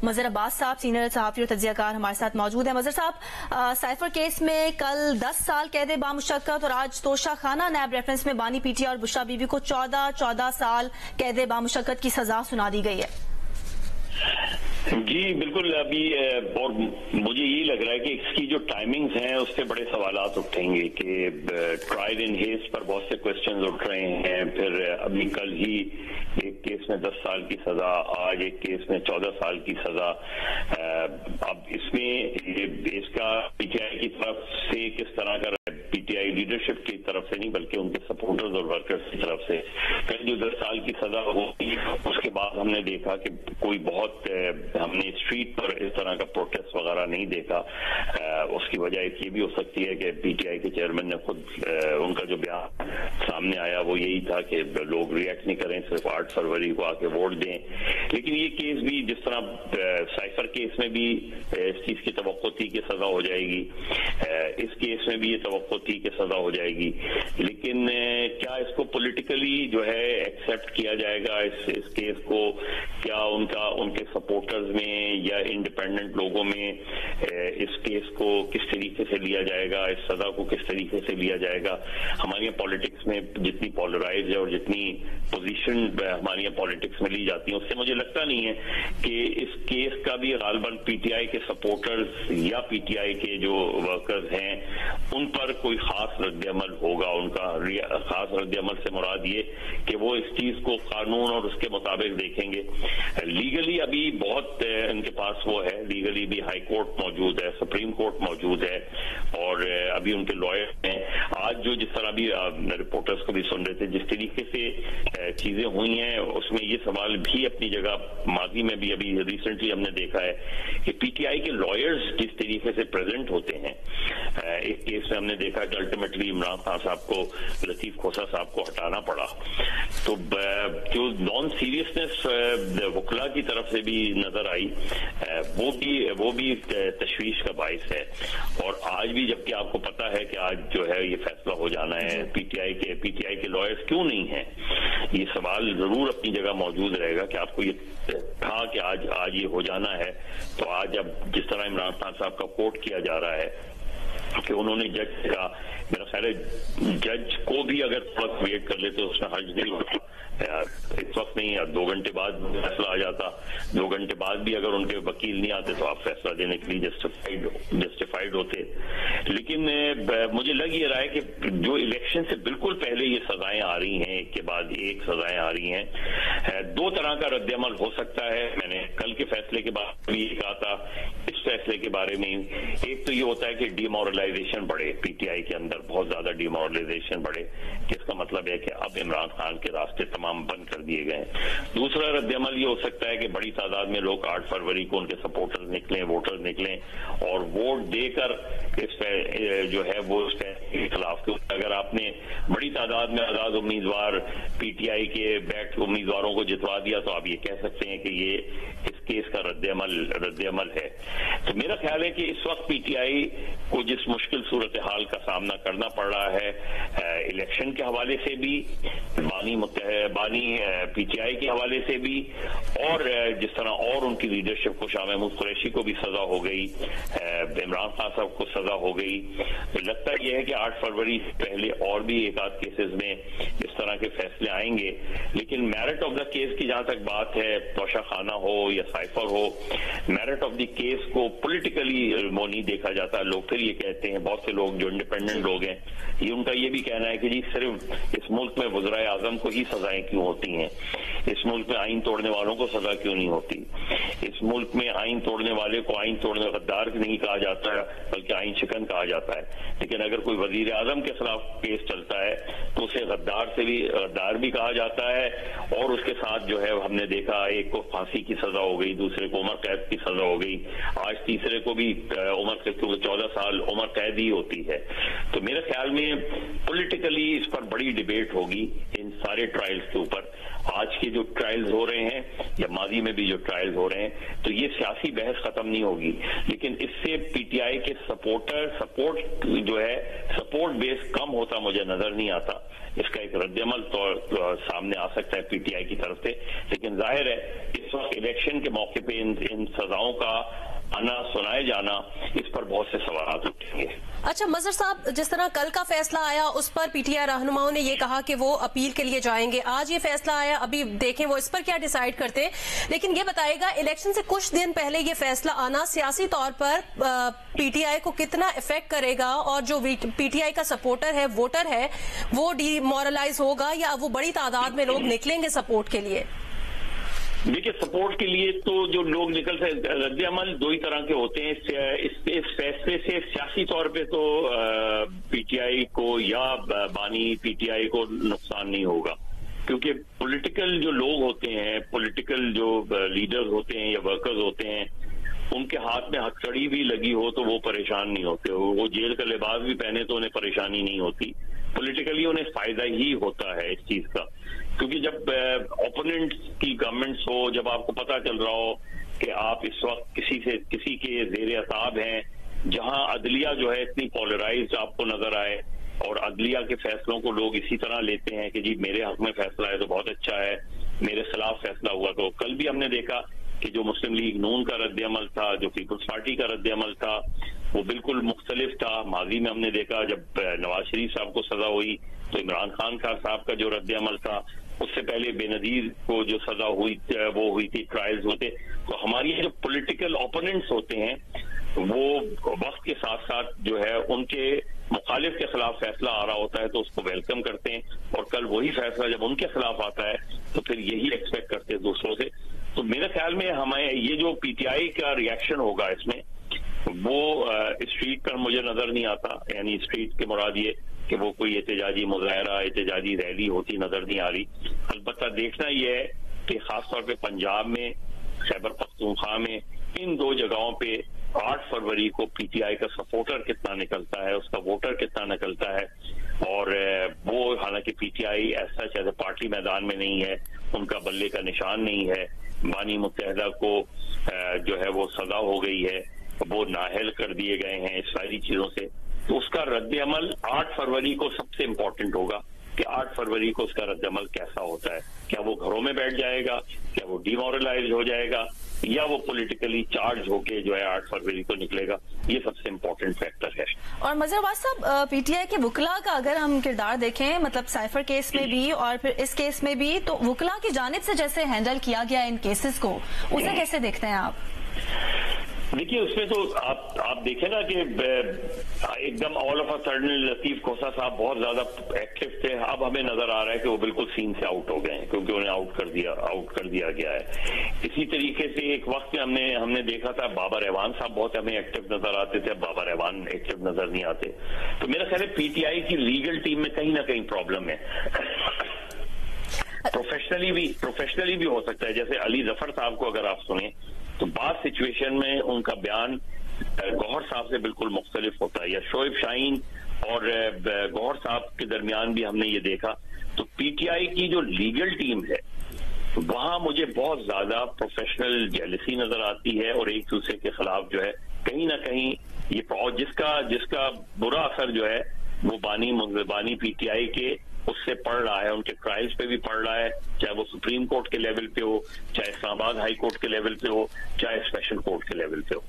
مظہر عباس صاحب سینئر صحافی اور تجزیہ کار ہمارے ساتھ موجود ہیں۔ مظہر صاحب، سائفر کیس میں کل 10 سال قید بامشقت اور آج توشہ خانہ نیب ریفرنس میں بانی پی ٹی آئی اور بشرا بی بی کو 14 سال قید بامشقت کی سزا سنا دی گئی ہے۔ جی بالکل، ابھی اور مجھے یہی لگ رہا ہے کہ اس کی جو ٹائمنگز ہیں اس سے بڑے سوالات اٹھیں گے کہ ٹرائل ان ہیسٹ پر بہت سے کوسچنز اٹھ رہے ہیں، پھر ابھی کل ہی ایک کیس میں 10 سال کی سزا، آج ایک کیس میں 14 سال کی سزا۔ اب اس میں اس کا پی ٹی آئی کی طرف سے کس طرح کا پی ٹی آئی لیڈرشپ کی طرف سے نہیں بلکہ ان کے سپورٹرز اور ورکرز کی طرف سے کل جو 10 سال کی سزا ہوئی، اس کے بعد ہم نے دیکھا کہ کوئی بہت ہم نے اسٹریٹ پر اس طرح کا پروٹیسٹ وغیرہ نہیں دیکھا۔ اس کی وجہ یہ بھی ہو سکتی ہے کہ پی ٹی آئی کے چیئرمین نے خود ان کا جو بیان سامنے آیا وہ یہی تھا کہ لوگ ریئیکٹ نہیں کریں، صرف 8 فروری کو آ کے ووٹ دیں۔ لیکن یہ کیس بھی جس طرح سائفر کیس میں بھی اس چیز کی توقع تھی کہ سزا ہو جائے گی، اس کیس میں بھی یہ توقع تھی کہ سزا ہو جائے گی، لیکن کیا اس کو پولیٹیکلی جو ہے ایکسیپٹ کیا جائے گا اس کیس کو؟ کیا ان کے سپورٹرز میں یا انڈیپینڈنٹ لوگوں میں اس کیس کو کس طریقے سے لیا جائے گا، اس سزا کو کس طریقے سے لیا جائے گا؟ ہمارے یہاں پالیٹکس میں جتنی پولرائز ہے اور جتنی پوزیشن ہمارے یہاں پالیٹکس میں لی جاتی ہیں، اس سے مجھے لگتا نہیں ہے کہ اس کیس کا بھی غالباً پی ٹی آئی کے سپورٹرز یا پی ٹی آئی کے جو ورکرز ہیں ان پر کوئی خاص رد عمل ہوگا۔ ان کا خاص رد عمل سے مراد یہ کہ وہ اس چیز کو قانون اور اس کے مطابق دیکھیں گے۔ لیگلی ابھی بہت ان کے پاس وہ ہے، لیگلی بھی ہائی کورٹ موجود ہے، سپریم کورٹ موجود ہے، اور ابھی ان کے لائر ہیں۔ آج جو جس طرح بھی رپورٹرز کو بھی سن رہے تھے، جس طریقے سے چیزیں ہوئی ہیں اس میں یہ سوال بھی اپنی جگہ، ماضی میں بھی ابھی ریسنٹلی ہم نے دیکھا ہے کہ پی ٹی آئی کے لائرز جس طریقے سے پریزنٹ ہوتے ہیں۔ ایک کیس میں ہم نے دیکھا کہ الٹیمیٹلی عمران خان صاحب کو، لطیف کھوسہ صاحب کو ہٹانا پڑا، تو جو نان سیریسنس وکلا کی طرف سے بھی نظر آئی، وہ بھی تشویش کا باعث ہے۔ اور آج بھی جبکہ آپ کو پتا ہے کہ آج جو ہے یہ فیصلہ ہو جانا ہے، پی ٹی آئی کے لائرز کیوں نہیں ہیں، یہ سوال ضرور اپنی جگہ موجود رہے گا کہ آپ کو یہ تھا کہ آج یہ ہو جانا ہے، تو آج اب جس طرح عمران خان صاحب کا کوٹ کیا جا رہا ہے کہ انہوں نے جج کا، میرا خیال ہے جج کو بھی اگر تھوڑا ویٹ کر لیتے اس میں حرج نہیں ہوتا، اس وقت نہیں، 2 گھنٹے بعد فیصلہ آ جاتا، 2 گھنٹے بعد بھی اگر ان کے وکیل نہیں آتے تو آپ فیصلہ دینے کے لیے جسٹیفائڈ ہوتے۔ لیکن مجھے لگ یہ رہا ہے کہ جو الیکشن سے بالکل پہلے یہ سزائیں آ رہی ہیں، ایک کے بعد ایک سزائیں آ رہی ہیں، 2 طرح کا رد عمل ہو سکتا ہے۔ میں نے کل کے فیصلے کے بعد بھی یہ کہا تھا، اس فیصلے کے بارے میں ایک تو یہ ہوتا ہے کہ ڈی مورلائزیشن بڑھے، پی ٹی آئی کے اندر بہت زیادہ ڈی مورلائزیشن بڑھے، جس کا مطلب ہے کہ اب عمران خان کے راستے تمام بند کر دیے گئے ہیں۔ دوسرا رد عمل یہ ہو سکتا ہے کہ بڑی تعداد میں لوگ 8 فروری کو ان کے سپورٹرز نکلیں، ووٹرز نکلیں اور ووٹ دے کر اس جو ہے وہ اس کے خلاف، اگر آپ نے بڑی تعداد میں آزاد امیدوار پی ٹی آئی کے بیٹھ امیدواروں کو جتوا دیا تو آپ یہ کہہ سکتے ہیں کہ یہ اس کیس کا رد عمل ہے۔ تو میرا خیال ہے کہ اس وقت پی ٹی آئی کو جس مشکل صورتحال کا سامنا کرنا پڑ رہا ہے، الیکشن کے حوالے سے بھی، بانی پی ٹی آئی کے حوالے سے بھی، اور جس طرح اور ان کی لیڈرشپ کو، شاہ محمود قریشی کو بھی سزا ہو گئی، عمران خان صاحب کو سزا ہو گئی، لگتا یہ ہے کہ 8 فروری سے پہلے اور بھی ایک آدھ کیسز میں اس طرح کے فیصلے آئیں گے۔ لیکن میرٹ آف دا کیس کی جہاں تک بات ہے، توشہ خانہ ہو یا cipher who, merit of the case کو پولیٹیکلی وہ نہیں دیکھا جاتا۔ لوگ پھر یہ کہتے ہیں، بہت سے لوگ جو انڈیپینڈنٹ لوگ ہیں، یہ ان کا یہ بھی کہنا ہے کہ جی صرف اس ملک میں وزرائے اعظم کو ہی سزائیں کیوں ہوتی ہیں، اس ملک میں آئین توڑنے والوں کو سزا کیوں نہیں ہوتی، اس ملک میں آئین توڑنے والے کو آئین توڑنے غدار نہیں کہا جاتا ہے بلکہ آئین شکن کہا جاتا ہے، لیکن اگر کوئی وزیر اعظم کے خلاف کیس چلتا ہے تو اسے غدار بھی کہا جاتا ہے، اور اس کے ساتھ جو ہے ہم نے دیکھا ایک کو پھانسی کی سزا ہو گئی، دوسرے کو عمر قید کی سزا ہو گئی، آج تیسرے کو بھی عمر قید، کیونکہ 14 سال عمر قید ہی ہوتی ہے۔ تو میرے خیال میں پولیٹیکلی اس پر بڑی ڈیبیٹ ہوگی ان سارے ٹرائلز کے اوپر. آج کے جو ٹرائلز ہو رہے ہیں یا ماضی میں بھی جو ٹرائلز ہو رہے ہیں تو یہ سیاسی بحث ختم نہیں ہوگی, لیکن اس سے پی ٹی آئی کے سپورٹ جو ہے سپورٹ بیس کم ہوتا مجھے نظر نہیں آتا. اس کا ایک رد عمل سامنے آ سکتا ہے پی ٹی آئی کی طرف سے, لیکن ظاہر ہے اس وقت الیکشن کے موقع پہ ان سزاؤں کا آنا سنائے جانا اس پر بہت سے سوالات اٹھیں گے. اچھا مظہر صاحب, جس طرح کل کا فیصلہ آیا اس پر پی ٹی آئی رہنماؤں نے یہ کہا کہ وہ اپیل کے لیے جائیں گے. آج یہ فیصلہ آیا, ابھی دیکھیں وہ اس پر کیا ڈیسائیڈ کرتے. لیکن یہ بتائے گا الیکشن سے کچھ دن پہلے یہ فیصلہ آنا سیاسی طور پر پی ٹی آئی کو کتنا افیکٹ کرے گا, اور جو پی ٹی آئی کا سپورٹر ہے, ووٹر ہے, وہ ڈی مورلائز ہوگا یا وہ بڑی تعداد میں لوگ نکلیں گے سپورٹ کے لیے؟ دیکھیے سپورٹ کے لیے تو جو لوگ نکلتے ہیں, رد عمل دو ہی طرح کے ہوتے ہیں. اس فیصلے سے سیاسی طور پہ تو پی ٹی آئی کو یا بانی پی ٹی آئی کو نقصان نہیں ہوگا, کیونکہ پولیٹیکل جو لوگ ہوتے ہیں, پولیٹیکل جو لیڈرز ہوتے ہیں یا ورکرز ہوتے ہیں, ان کے ہاتھ میں ہتھکڑی بھی لگی ہو تو وہ پریشان نہیں ہوتے. وہ جیل کا لباس بھی پہنے تو انہیں پریشانی نہیں ہوتی. پولیٹیکلی انہیں فائدہ ہی ہوتا ہے اس چیز کا, کیونکہ جب اوپوننٹ کی گورنمنٹس ہو, جب آپ کو پتا چل رہا ہو کہ آپ اس وقت کسی کے زیر عتاب ہیں, جہاں عدلیہ جو ہے اتنی پولرائزڈ آپ کو نظر آئے اور عدلیہ کے فیصلوں کو لوگ اسی طرح لیتے ہیں کہ جی میرے حق میں فیصلہ ہے تو بہت اچھا ہے, میرے خلاف فیصلہ ہوا تو. کل بھی ہم نے دیکھا کہ جو مسلم لیگ نون کا رد عمل تھا, جو پیپلز پارٹی کا رد عمل تھا, وہ بالکل مختلف تھا. ماضی میں ہم نے دیکھا جب نواز شریف صاحب کو سزا ہوئی تو عمران خان صاحب کا جو رد عمل تھا, اس سے پہلے بے نظیر کو جو سزا ہوئی وہ ہوئی تھی, ٹرائلز ہوتے. تو ہماری جو پولیٹیکل اوپوننٹس ہوتے ہیں وہ وقت کے ساتھ ساتھ جو ہے ان کے مخالف کے خلاف فیصلہ آ رہا ہوتا ہے تو اس کو ویلکم کرتے ہیں, اور کل وہی فیصلہ جب ان کے خلاف آتا ہے تو پھر یہی ایکسپیکٹ کرتے ہیں دوسروں سے. تو میرے خیال میں ہمیں یہ جو پی ٹی آئی کا ریئیکشن ہوگا اس میں, وہ اسٹریٹ پر مجھے نظر نہیں آتا. یعنی اسٹریٹ کے مراد یہ کہ وہ کوئی احتجاجی مظاہرہ, احتجاجی ریلی ہوتی نظر نہیں آ رہی. البتہ دیکھنا یہ ہے کہ خاص طور پہ پنجاب میں, خیبر پختونخوا میں, ان دو جگہوں پہ 8 فروری کو پی ٹی آئی کا سپورٹر کتنا نکلتا ہے, اس کا ووٹر کتنا نکلتا ہے. اور وہ حالانکہ پی ٹی آئی ایسا چاہے پارٹی میدان میں نہیں ہے, ان کا بلے کا نشان نہیں ہے. بانی متحدہ کو جو ہے وہ سزا ہو گئی ہے, وہ نااہل کر دیے گئے ہیں اس ساری چیزوں سے. تو اس کا رد عمل 8 فروری کو سب سے امپورٹنٹ ہوگا کہ 8 فروری کو اس کا رد عمل کیسا ہوتا ہے. کیا وہ گھروں میں بیٹھ جائے گا, کیا وہ ڈی مورلائز ہو جائے گا, یا وہ پولیٹیکلی چارج ہو کے جو ہے 8 فروری کو نکلے گا. یہ سب سے امپورٹنٹ فیکٹر ہے. اور مظہر عباس صاحب, پی ٹی آئی کے وکلاء کا اگر ہم کردار دیکھیں, مطلب سائفر کیس میں بھی اور پھر اس کیس میں بھی, تو وکلاء کی جانب سے جیسے ہینڈل کیا گیا ان کیسز کو, اسے کیسے دیکھتے ہیں آپ؟ دیکھیے اس میں تو آپ دیکھیں نا کہ ایک دم آل آف اے سڈن لطیف کھوسہ صاحب بہت زیادہ ایکٹیو تھے. اب ہمیں نظر آ رہا ہے کہ وہ بالکل سین سے آؤٹ ہو گئے ہیں, کیونکہ انہیں آؤٹ کر دیا گیا ہے. اسی طریقے سے ایک وقت میں ہم نے دیکھا تھا بابر اعوان صاحب بہت ہمیں ایکٹیو نظر آتے تھے, اب بابر اعوان ایکٹیو نظر نہیں آتے. تو میرا خیال ہے پی ٹی آئی کی لیگل ٹیم میں کہیں نہ کہیں پرابلم ہے. پروفیشنلی بھی ہو سکتا ہے. جیسے علی ظفر صاحب کو اگر آپ سنیں تو بعض سچویشن میں ان کا بیان گوہر صاحب سے بالکل مختلف ہوتا ہے, یا شعیب شاہین اور گوہر صاحب کے درمیان بھی ہم نے یہ دیکھا. تو پی ٹی آئی کی جو لیگل ٹیم ہے وہاں مجھے بہت زیادہ پروفیشنل جیلسی نظر آتی ہے, اور ایک دوسرے کے خلاف جو ہے کہیں نہ کہیں یہ جس کا برا اثر جو ہے وہ بانی پی ٹی آئی کے اس سے پڑھ رہا ہے, ان کے ٹرائلز پہ بھی پڑھ رہا ہے, چاہے وہ سپریم کورٹ کے لیول پہ ہو, چاہے اسلام آباد ہائی کورٹ کے لیول پہ ہو, چاہے اسپیشل کورٹ کے لیول پہ ہو.